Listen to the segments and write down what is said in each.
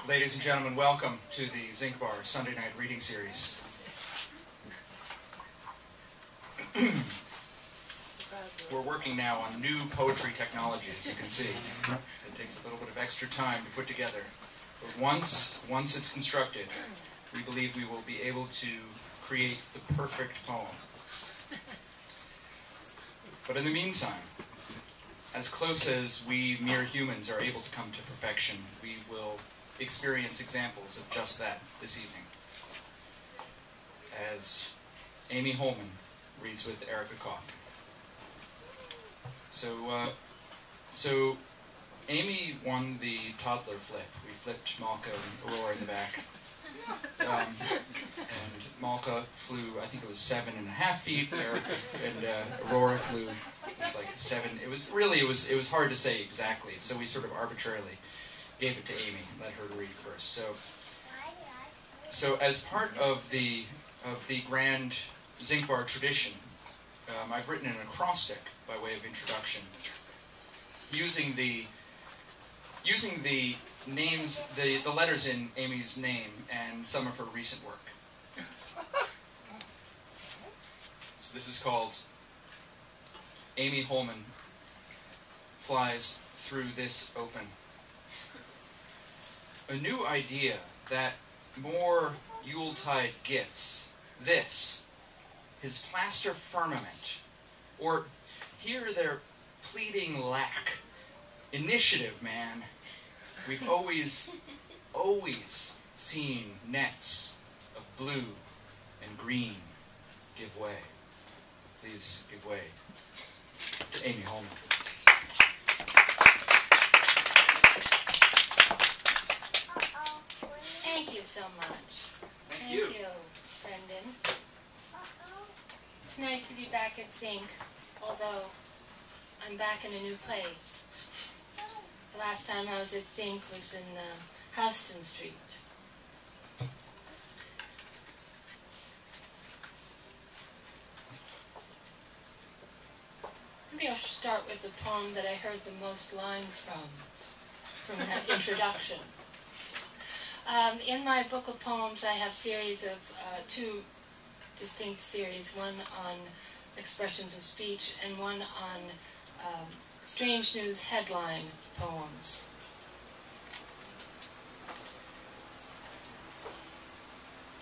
Ladies and gentlemen, welcome to the Zinc Bar Sunday night reading series. We're working now on new poetry technology, as you can see. It takes a little bit of extra time to put together. But once it's constructed, we believe we will be able to create the perfect poem. But in the meantime, as close as we mere humans are able to come to perfection, we will experience examples of just that this evening, as Amy Holman reads with Erica Kaufman. So Amy won the toddler flip. We flipped Malka and Aurora in the back. And Malka flew, I think it was 7.5 feet, and Aurora flew, it was like 7. It was hard to say exactly, so we sort of arbitrarily gave it to Amy and let her read first. So as part of the grand Zinc Bar tradition, I've written an acrostic by way of introduction, using the names, the letters in Amy's name and some of her recent work. So this is called Amy Holman Flies Through This Open. A new idea that more Yuletide gifts, this, his plaster firmament, or here their pleading lack. Initiative, man. We've always seen nets of blue and green give way. Please give way to Amy Holman. Thank you so much. Thank you, Brendan. It's nice to be back at Zinc, although I'm back in a new place. The last time I was at Zinc was in Houston Street. Maybe I should start with the poem that I heard the most lines from that introduction. In my book of poems, I have series of two distinct series, one on expressions of speech and one on strange news headline poems.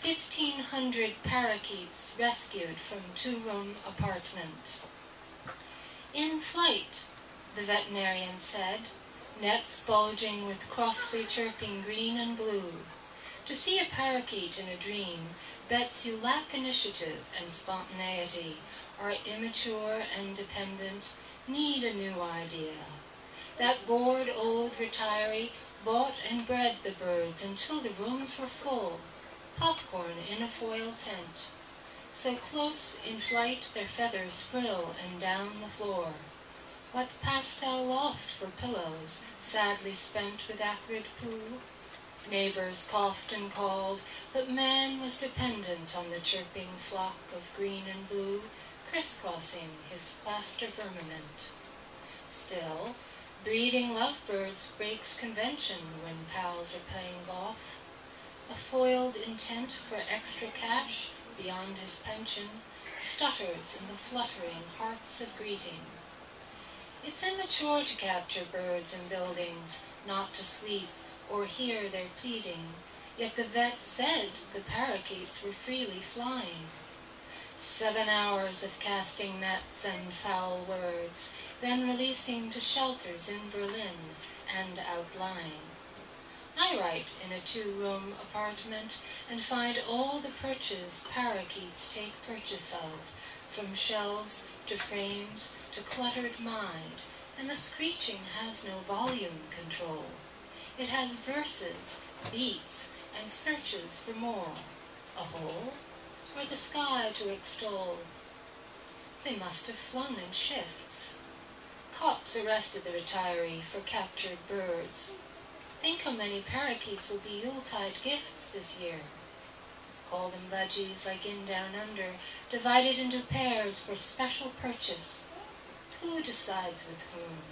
"1,500 parakeets rescued from two-room apartment. In flight," the veterinarian said, nets bulging with crossly chirping green and blue. To see a parakeet in a dream bets you lack initiative and spontaneity, are immature and dependent, need a new idea. That bored old retiree bought and bred the birds until the rooms were full, popcorn in a foil tent. So close in flight their feathers frill and down the floor. What pastel loft for pillows, sadly spent with acrid poo? Neighbors coughed and called, but man was dependent on the chirping flock of green and blue, crisscrossing his plaster firmament. Still, breeding lovebirds breaks convention when pals are playing golf. A foiled intent for extra cash beyond his pension stutters in the fluttering hearts of greeting. It's immature to capture birds in buildings, not to sleep or hear their pleading, yet the vet said the parakeets were freely flying. 7 hours of casting nets and foul words, then releasing to shelters in Berlin and outlying. I write in a two-room apartment and find all the perches parakeets take purchase of, from shelves to frames to cluttered mind, and the screeching has no volume control. It has verses, beats, and searches for more. A hole? Or the sky to extol? They must have flown in shifts. Cops arrested the retiree for captured birds. Think how many parakeets will be Yuletide gifts this year. Call them budgies like in Down Under, divided into pairs for special purchase. Who decides with whom?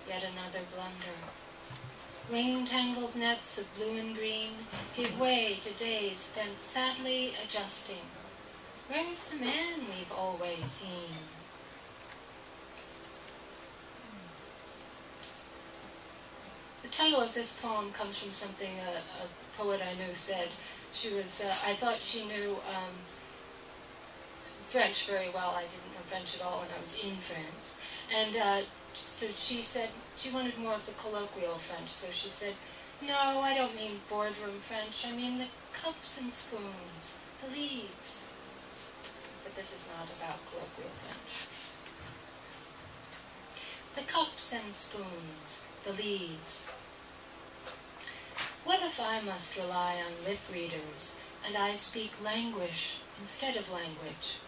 Yet another blunder. ring-tangled nets of blue and green give way to days spent sadly adjusting. Where's the man we've always seen? The title of this poem comes from something a poet I knew said. She was, I thought she knew French very well. I didn't know French at all when I was in France. And so she said she wanted more of the colloquial French. So she said, no, I don't mean boardroom French. I mean the cups and spoons, the leaves. But this is not about colloquial French. The cups and spoons, the leaves. What if I must rely on lip readers, and I speak languish instead of language?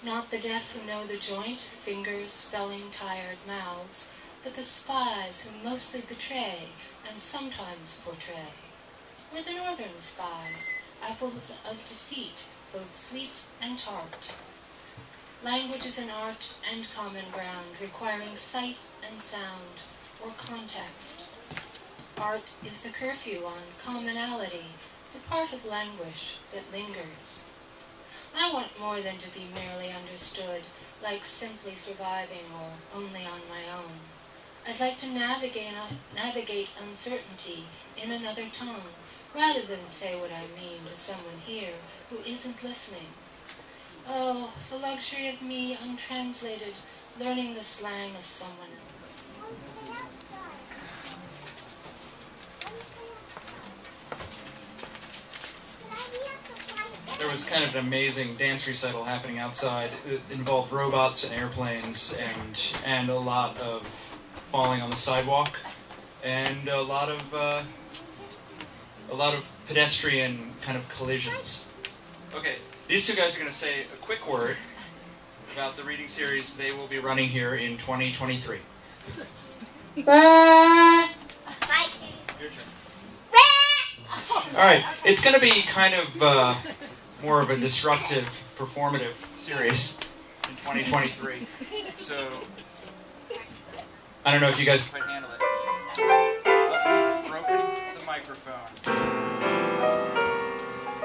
Not the deaf who know the joint, fingers spelling tired mouths, but the spies who mostly betray and sometimes portray. We're the northern spies, apples of deceit, both sweet and tart. Language is an art and common ground, requiring sight and sound, or context. Art is the curfew on commonality, the part of languish that lingers. I want more than to be merely understood, like simply surviving or only on my own. I'd like to navigate uncertainty in another tongue, rather than say what I mean to someone here who isn't listening. Oh, the luxury of me, untranslated, learning the slang of someone else. There was kind of an amazing dance recital happening outside. It involved robots and airplanes and a lot of falling on the sidewalk and a lot of pedestrian kind of collisions. Okay, these two guys are going to say a quick word about the reading series they will be running here in 2023. Your turn. All right, it's going to be kind of more of a disruptive, performative series in 2023. So, I don't know if you guys can handle it. Broken the microphone.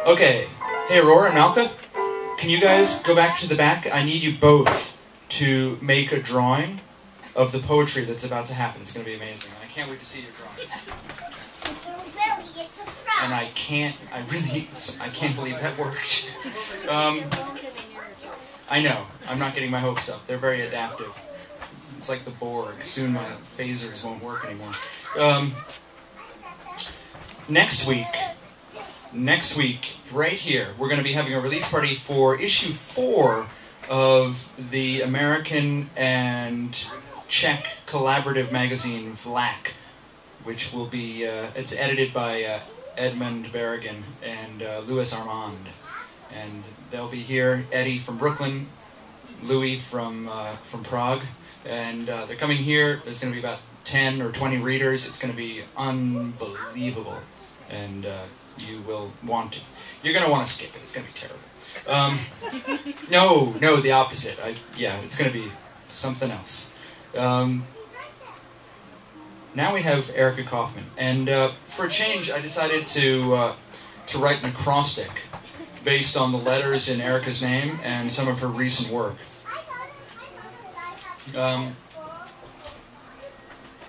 Okay. Hey, Aurora and Malka, can you guys go back to the back? I need you both to make a drawing of the poetry that's about to happen. It's going to be amazing. I can't wait to see your drawings. And I can't believe that worked. I know. I'm not getting my hopes up. They're very adaptive. It's like the Borg. Soon my phasers won't work anymore. Next week, right here, we're going to be having a release party for issue 4 of the American and Czech collaborative magazine Vlak, which will be, it's edited by Edmund Berrigan and Louis Armand. And they'll be here, Eddie from Brooklyn, Louis from Prague. And they're coming here. There's going to be about 10 or 20 readers. It's going to be unbelievable. And you will want to. You're going to want to skip it. It's going to be terrible. No, the opposite. It's going to be something else. Now we have Erica Kaufman. And for a change, I decided to write an acrostic based on the letters in Erica's name and some of her recent work.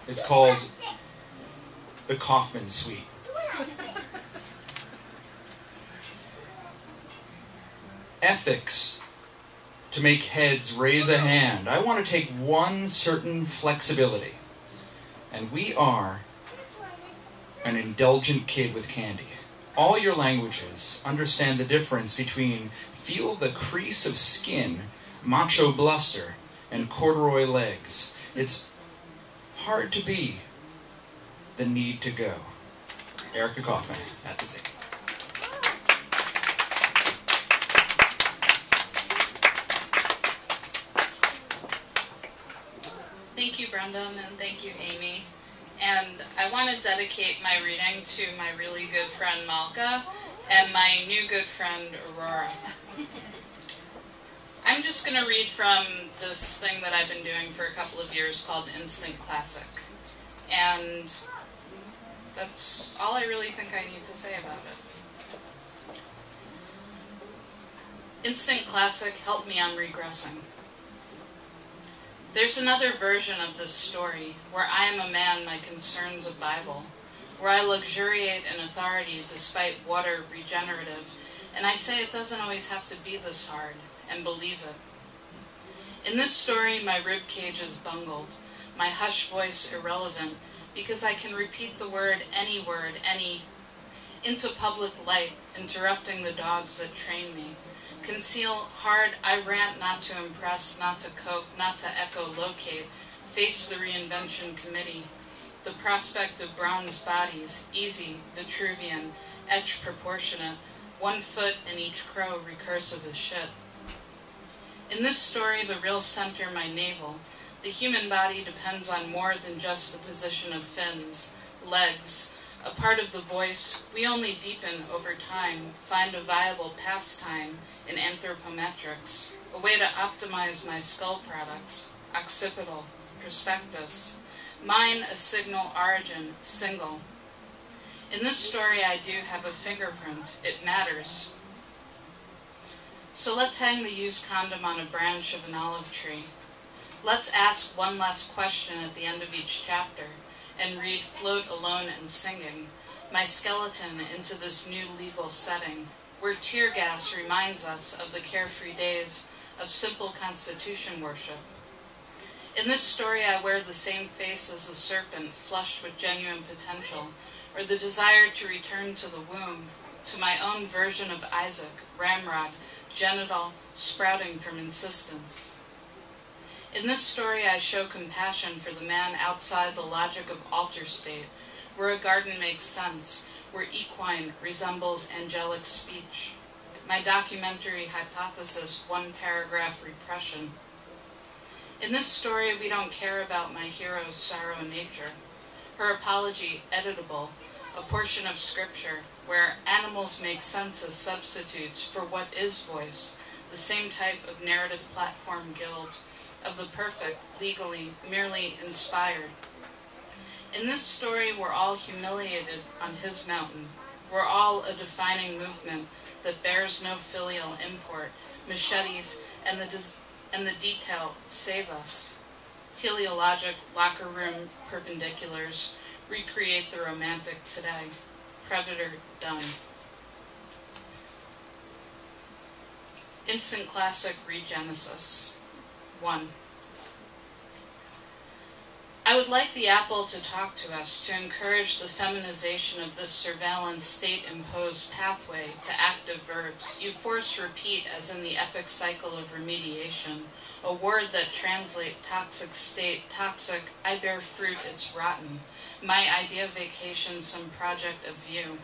It's called the Kaufman Suite. Ethics. To make heads raise a hand. I want to take one certain flexibility. And we are an indulgent kid with candy. All your languages understand the difference between feel the crease of skin, macho bluster, and corduroy legs. It's hard to be the need to go. Erica Kaufman at the Zinc. Thank you, Brendan, and thank you, Amy. And I want to dedicate my reading to my really good friend Malka and my new good friend Aurora. I'm just going to read from this thing that I've been doing for a couple of years called Instant Classic. And That's all I really think I need to say about it. Instant Classic helped me on regressing. There's another version of this story where I am a man my concerns a Bible, where I luxuriate in authority despite water regenerative, and I say it doesn't always have to be this hard, and believe it. In this story, my rib cage is bungled, my hush voice irrelevant, because I can repeat the word, any, into public light, interrupting the dogs that train me. Conceal hard, I rant not to impress, not to cope, not to echolocate, face the reinvention committee. The prospect of bronze bodies, easy, Vitruvian, etch proportionate, 1 foot in each crow recursive as shit. In this story, the real center my navel. The human body depends on more than just the position of fins, legs, a part of the voice we only deepen over time, find a viable pastime in anthropometrics, a way to optimize my skull products, occipital, prospectus, mine a signal origin, single. In this story I do have a fingerprint, it matters. So let's hang the used condom on a branch of an olive tree. Let's ask one last question at the end of each chapter, and read Float Alone and Singing, my skeleton into this new legal setting, where tear gas reminds us of the carefree days of simple Constitution worship. In this story I wear the same face as the serpent, flushed with genuine potential, or the desire to return to the womb, to my own version of Isaac, ramrod, genital, sprouting from insistence. In this story I show compassion for the man outside the logic of alter state, where a garden makes sense, where equine resembles angelic speech. My documentary hypothesis, 1-paragraph repression. In this story we don't care about my hero's sorrow nature, her apology editable, a portion of scripture where animals make sense as substitutes for what is voice, the same type of narrative platform guild, of the perfect, legally, merely inspired. In this story we're all humiliated on his mountain. We're all a defining movement that bears no filial import. Machetes and the detail save us. Teleologic locker room perpendiculars recreate the romantic today. Predator done. Instant Classic Regenesis. 1. I would like the apple to talk to us, to encourage the feminization of this surveillance state-imposed pathway to active verbs. You force repeat as in the epic cycle of remediation, a word that translates toxic state, toxic, I bear fruit, it's rotten. My idea vacation, some project of view.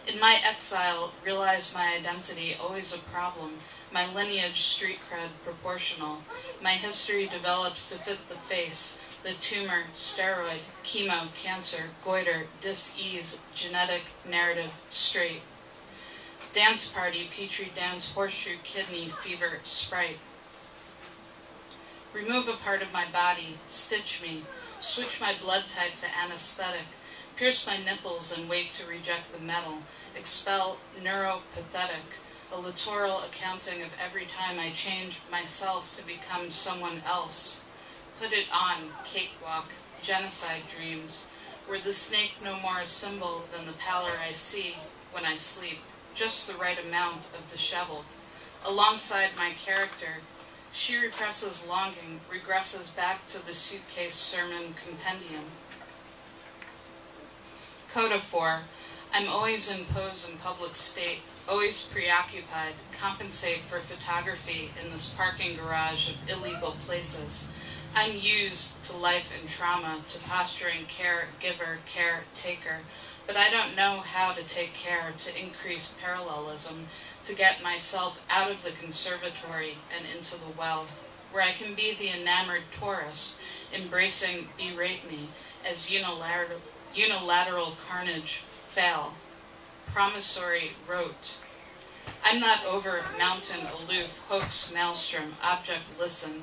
In my exile, realize my identity always a problem, my lineage street cred proportional. My history develops to fit the face, the tumor, steroid, chemo, cancer, goiter, dis-ease, genetic, narrative, straight. Dance party, petri dance, horseshoe, kidney, fever, sprite. Remove a part of my body, stitch me, switch my blood type to anesthetic, pierce my nipples and wait to reject the metal, expel neuropathetic, a littoral accounting of every time I change myself to become someone else. Put it on, cakewalk, genocide dreams, were the snake no more a symbol than the pallor I see when I sleep, just the right amount of disheveled. Alongside my character, she represses longing, regresses back to the suitcase sermon compendium. Coda 4. I'm always in pose in public state, always preoccupied, compensate for photography in this parking garage of illegal places. I'm used to life and trauma, to posturing caregiver, caretaker, but I don't know how to take care, to increase parallelism, to get myself out of the conservatory and into the well, where I can be the enamored tourist, embracing berate me as unilateral carnage fail. Promissory rote. I'm not over mountain aloof, hoax maelstrom, object listen,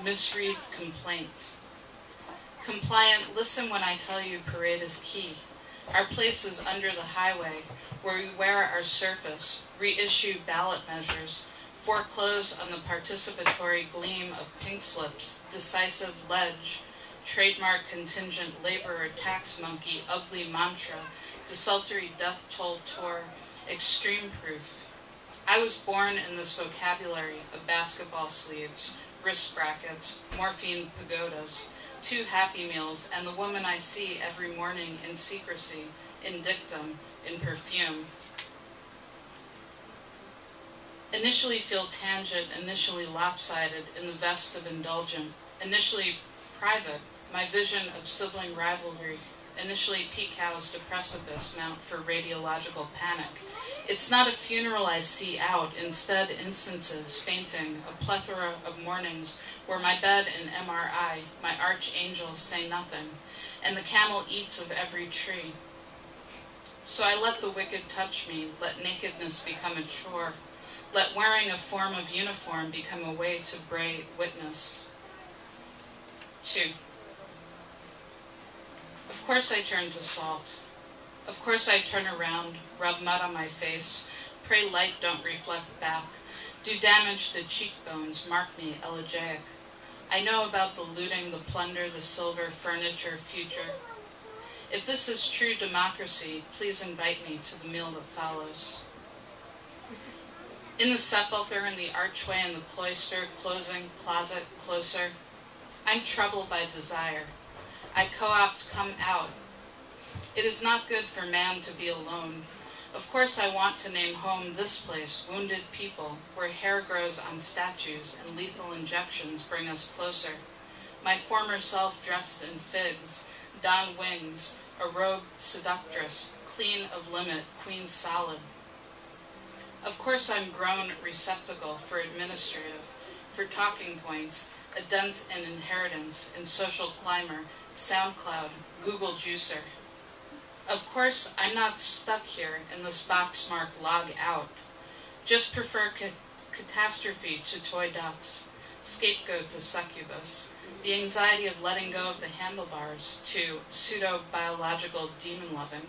misread complaint. Compliant, listen when I tell you parade is key. Our places under the highway, where we wear our surface, reissue ballot measures, foreclose on the participatory gleam of pink slips, decisive ledge, trademark contingent laborer tax monkey, ugly mantra, desultory death toll tour, extreme proof. I was born in this vocabulary of basketball sleeves, wrist brackets, morphine pagodas, 2 Happy Meals, and the woman I see every morning in secrecy, in dictum, in perfume. Initially feel tangent, initially lopsided in the vest of indulgent, initially private, my vision of sibling rivalry, initially peak housed a precipice mount for radiological panic. It's not a funeral I see out, instead instances, fainting, a plethora of mornings where my bed and MRI, my archangels say nothing, and the camel eats of every tree. So I let the wicked touch me, let nakedness become a chore, let wearing a form of uniform become a way to bray witness. 2. Of course I turn to salt. Of course I turn around, rub mud on my face, pray light don't reflect back, do damage to cheekbones, mark me elegiac. I know about the looting, the plunder, the silver, furniture, future. If this is true democracy, please invite me to the meal that follows. In the sepulchre, in the archway, in the cloister, closing, closet, closer, I'm troubled by desire. I co-opt come out. It is not good for man to be alone. Of course I want to name home this place, wounded people, where hair grows on statues and lethal injections bring us closer. My former self dressed in figs, don wings, a robed seductress, clean of limit, queen solid. Of course I'm grown receptacle for administrative, for talking points, a dent in inheritance, in social climber, SoundCloud, Google juicer. Of course, I'm not stuck here in this box marked log out. Just prefer catastrophe to toy ducks, scapegoat to succubus, the anxiety of letting go of the handlebars to pseudo-biological demon-loving.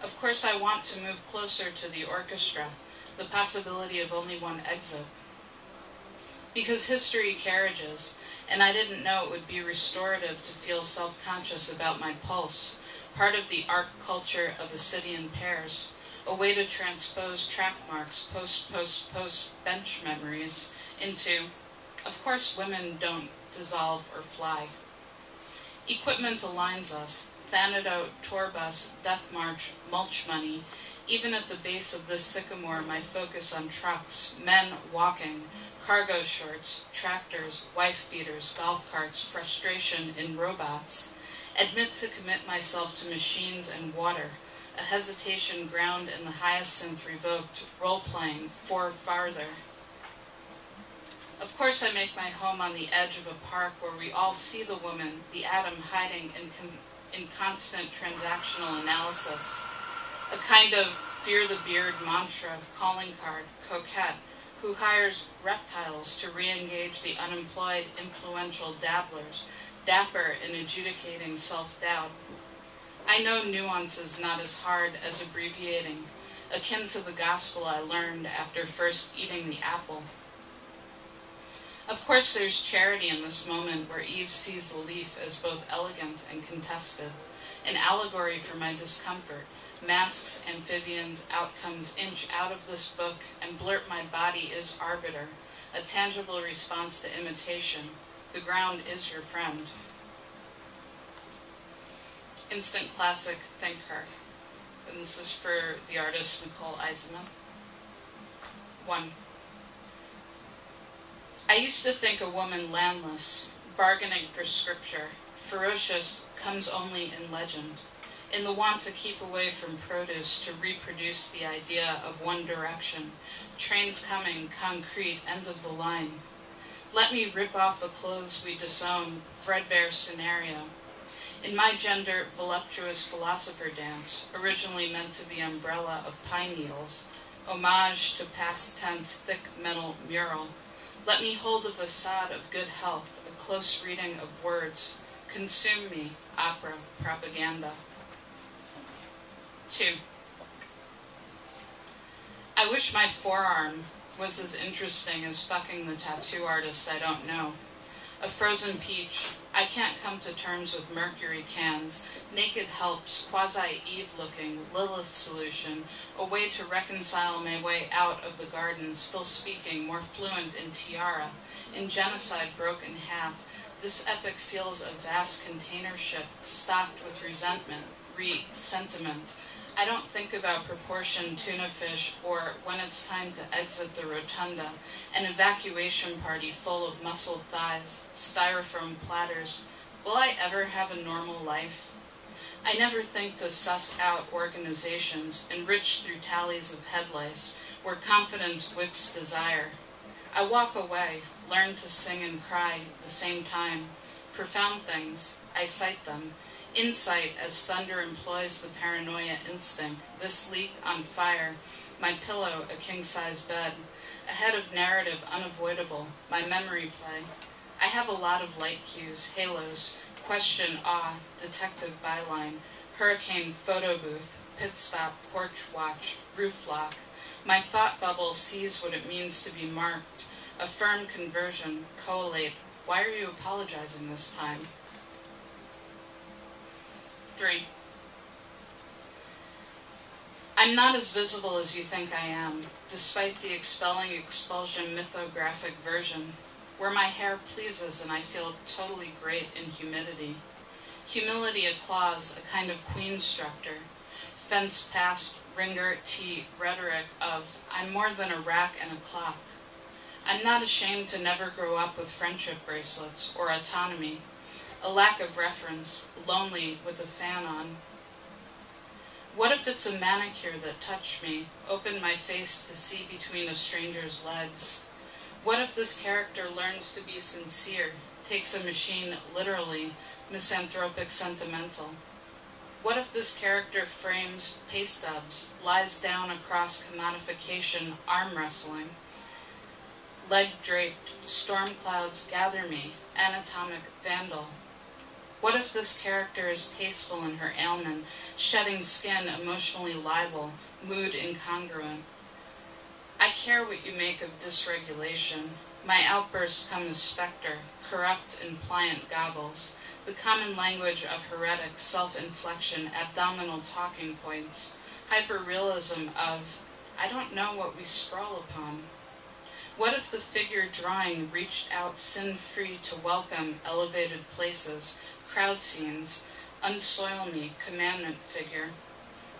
Of course, I want to move closer to the orchestra, the possibility of only one exit. Because history carriages, and I didn't know it would be restorative to feel self-conscious about my pulse, part of the art culture of a city in pairs, a way to transpose track marks, post bench memories into, of course women don't dissolve or fly. Equipment aligns us, Thanatos, tour bus, death march, mulch money. Even at the base of this sycamore, my focus on trucks, men walking, cargo shorts, tractors, wife beaters, golf carts, frustration in robots. Admit to commit myself to machines and water, a hesitation ground in the hyacinth revoked, role-playing, for farther. Of course I make my home on the edge of a park where we all see the woman, the atom hiding in constant transactional analysis, a kind of fear the beard mantra, calling card, coquette, who hires reptiles to re-engage the unemployed, influential dabblers, dapper in adjudicating self-doubt. I know nuances not as hard as abbreviating, akin to the gospel I learned after first eating the apple. Of course there's charity in this moment where Eve sees the leaf as both elegant and contested, an allegory for my discomfort, masks, amphibians, outcomes inch out of this book and blurt my body is arbiter, a tangible response to imitation. The ground is your friend. Instant classic, Thank Her. And this is for the artist Nicole Eisenman. 1. I used to think a woman landless, bargaining for scripture, ferocious, comes only in legend, in the want to keep away from produce to reproduce the idea of one direction, trains coming, concrete, end of the line. Let me rip off the clothes we disown, threadbare scenario. In my gender, voluptuous philosopher dance, originally meant to be umbrella of pine needles, homage to past tense thick metal mural, let me hold a facade of good health, a close reading of words, consume me, opera, propaganda. 2. I wish my forearm was as interesting as fucking the tattoo artist I don't know. A frozen peach. I can't come to terms with mercury cans. Naked helps, quasi-Eve looking, Lilith solution, a way to reconcile my way out of the garden, still speaking, more fluent in tiara. In genocide broke in half, this epic feels a vast container ship stocked with resentment, sentiment. I don't think about proportioned tuna fish or, when it's time to exit the rotunda, an evacuation party full of muscled thighs, styrofoam platters. Will I ever have a normal life? I never think to suss out organizations enriched through tallies of head lice, where confidence wicks desire. I walk away, learn to sing and cry at the same time. Profound things, I cite them. Insight as thunder employs the paranoia instinct. This leak on fire, my pillow a king-size bed. A head of narrative unavoidable, my memory play. I have a lot of light cues, halos, question, awe, detective byline, hurricane photo booth, pit stop, porch watch, roof lock. My thought bubble sees what it means to be marked. A firm conversion, collate. Why are you apologizing this time? 3. I'm not as visible as you think I am, despite the expulsion mythographic version, where my hair pleases and I feel totally great in humidity. Humility a clause, a kind of queen-structor. Fence past ringer tea rhetoric of, I'm more than a rack and a clock. I'm not ashamed to never grow up with friendship bracelets or autonomy. A lack of reference, lonely with a fan on. What if it's a manicure that touched me, opened my face to see between a stranger's legs? What if this character learns to be sincere, takes a machine literally, misanthropic sentimental? What if this character frames pay stubs, lies down across commodification, arm wrestling? Leg draped, storm clouds gather me, anatomic vandal. What if this character is tasteful in her ailment, shedding skin, emotionally liable, mood incongruent? I care what you make of dysregulation. My outbursts come as specter, corrupt in pliant goggles, the common language of heretic self-inflection, abdominal talking points, hyperrealism of, I don't know what we sprawl upon. What if the figure drawing reached out sin-free to welcome elevated places, crowd scenes, unsoil me, commandment figure?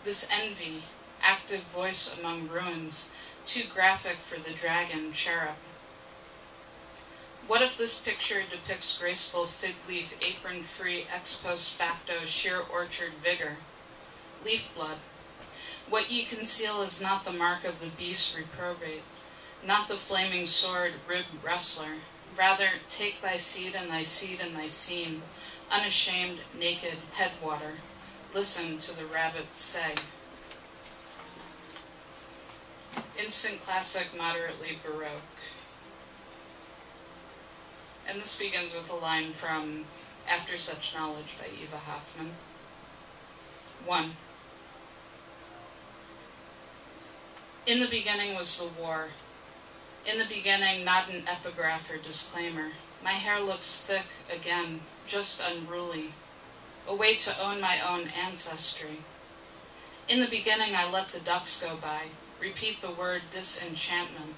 This envy, active voice among ruins, too graphic for the dragon cherub. What if this picture depicts graceful fig leaf, apron-free, ex post facto, sheer orchard vigor? Leaf blood. What ye conceal is not the mark of the beast reprobate, not the flaming sword ribbed wrestler. Rather, take thy seed and thy seed and thy scene, unashamed, naked, headwater. Listen to the rabbit say. Instant classic, moderately Baroque. And this begins with a line from After Such Knowledge by Eva Hoffman. 1. In the beginning was the war. In the beginning, not an epigraph or disclaimer. My hair looks thick again, just unruly. A way to own my own ancestry. In the beginning, I let the ducks go by. Repeat the word disenchantment.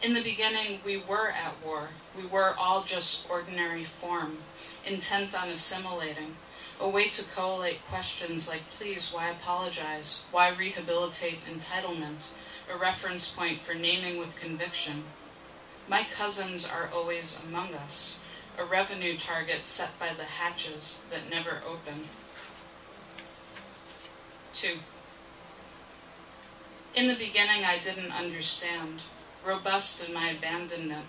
In the beginning, we were at war. We were all just ordinary form, intent on assimilating. A way to collate questions like, please, why apologize? Why rehabilitate entitlement? A reference point for naming with conviction. My cousins are always among us. A revenue target set by the hatches that never open. 2. In the beginning, I didn't understand. Robust in my abandonment,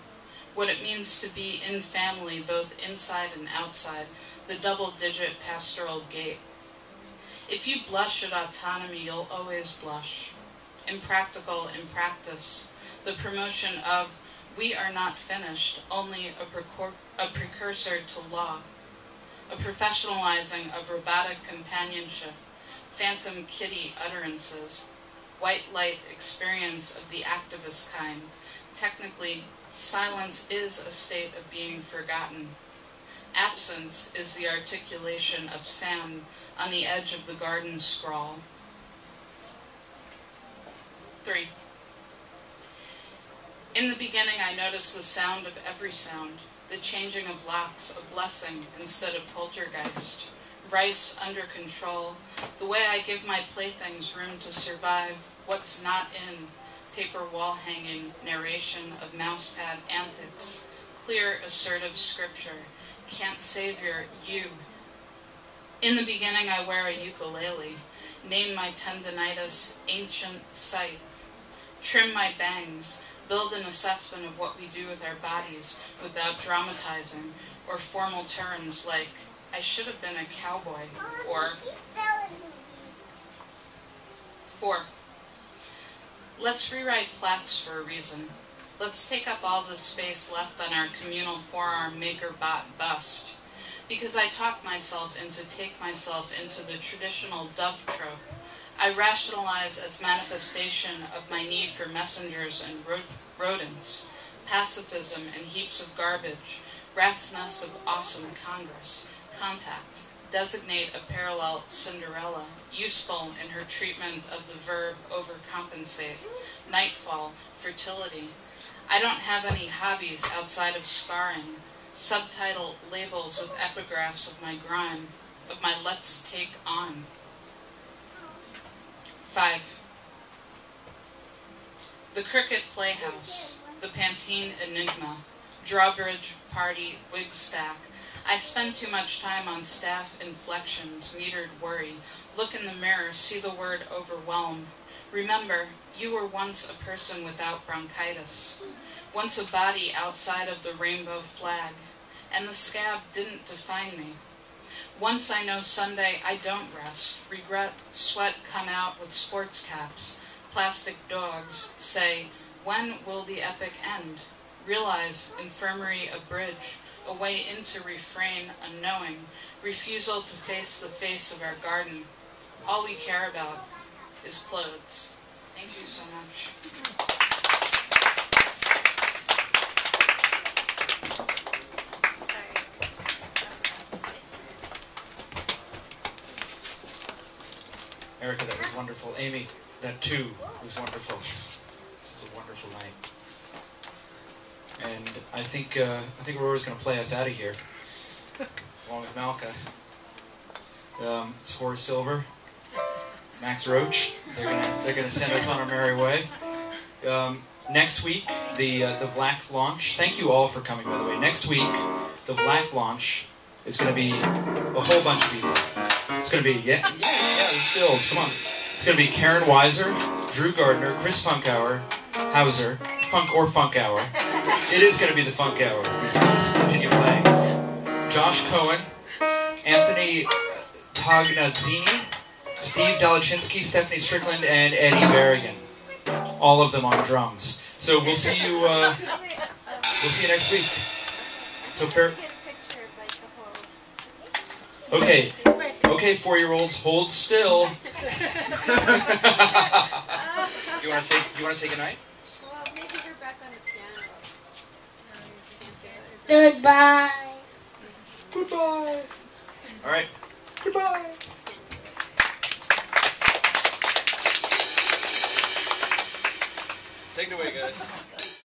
what it means to be in family both inside and outside, the double-digit pastoral gait. If you blush at autonomy, you'll always blush. Impractical in practice, the promotion of we are not finished, only a precursor to law, a professionalizing of robotic companionship, phantom kitty utterances, white light experience of the activist kind. Technically, silence is a state of being forgotten. Absence is the articulation of sand on the edge of the garden scrawl. 3. In the beginning, I noticed the sound of every sound, the changing of locks, a blessing instead of poltergeist, rice under control, the way I give my playthings room to survive, what's not in, paper wall hanging, narration of mousepad antics, clear assertive scripture, can't savior you. In the beginning, I wear a ukulele, name my tendinitis ancient sight, trim my bangs, build an assessment of what we do with our bodies without dramatizing, or formal terms like, I should have been a cowboy, or 4. Let's rewrite plaques for a reason. Let's take up all the space left on our communal forearm maker-bot bust. Because I talk myself into take myself into the traditional dove trope, I rationalize as manifestation of my need for messengers and rodents, pacifism and heaps of garbage, rat's nests of awesome Congress, contact, designate a parallel Cinderella, useful in her treatment of the verb overcompensate, nightfall, fertility. I don't have any hobbies outside of scarring, subtitle labels with epigraphs of my grime, of my let's take on. 5. The Cricket Playhouse, the Pantene Enigma, Drawbridge Party Wig Stack. I spend too much time on staff inflections, metered worry. Look in the mirror, see the word overwhelm. Remember, you were once a person without bronchitis, once a body outside of the rainbow flag, and the scab didn't define me. Once I know Sunday I don't rest, regret, sweat come out with sports caps, plastic dogs say, when will the epic end? Realize, infirmary a bridge, a way into refrain unknowing, refusal to face the face of our garden. All we care about is clothes. Thank you so much. Erica, that was wonderful. Amy, that too was wonderful. This was a wonderful night. And I think Aurora's going to play us out of here, along with Malka. It's Horace Silver, Max Roach. They're gonna send us on our merry way. Next week, the Vlac launch. Thank you all for coming, by the way. Next week, the Vlac launch is going to be a whole bunch of people. It's going to be the Stills. Come on. It's going to be Karen Weiser, Drew Gardner, Chris Funkhauer, Hauser, Funk Hour. It is going to be the Funk Hour. Let's continue playing. Josh Cohen, Anthony Tognazzini, Steve Dalachinsky, Stephanie Strickland, and Eddie Berrigan. All of them on drums. So we'll see you. We'll see you next week. So fair. Okay. Okay, 4-year-olds, hold still. Do you want to say goodnight? Well, maybe you're back on the piano. Goodbye. Goodbye. All right. Goodbye. Take it away, guys.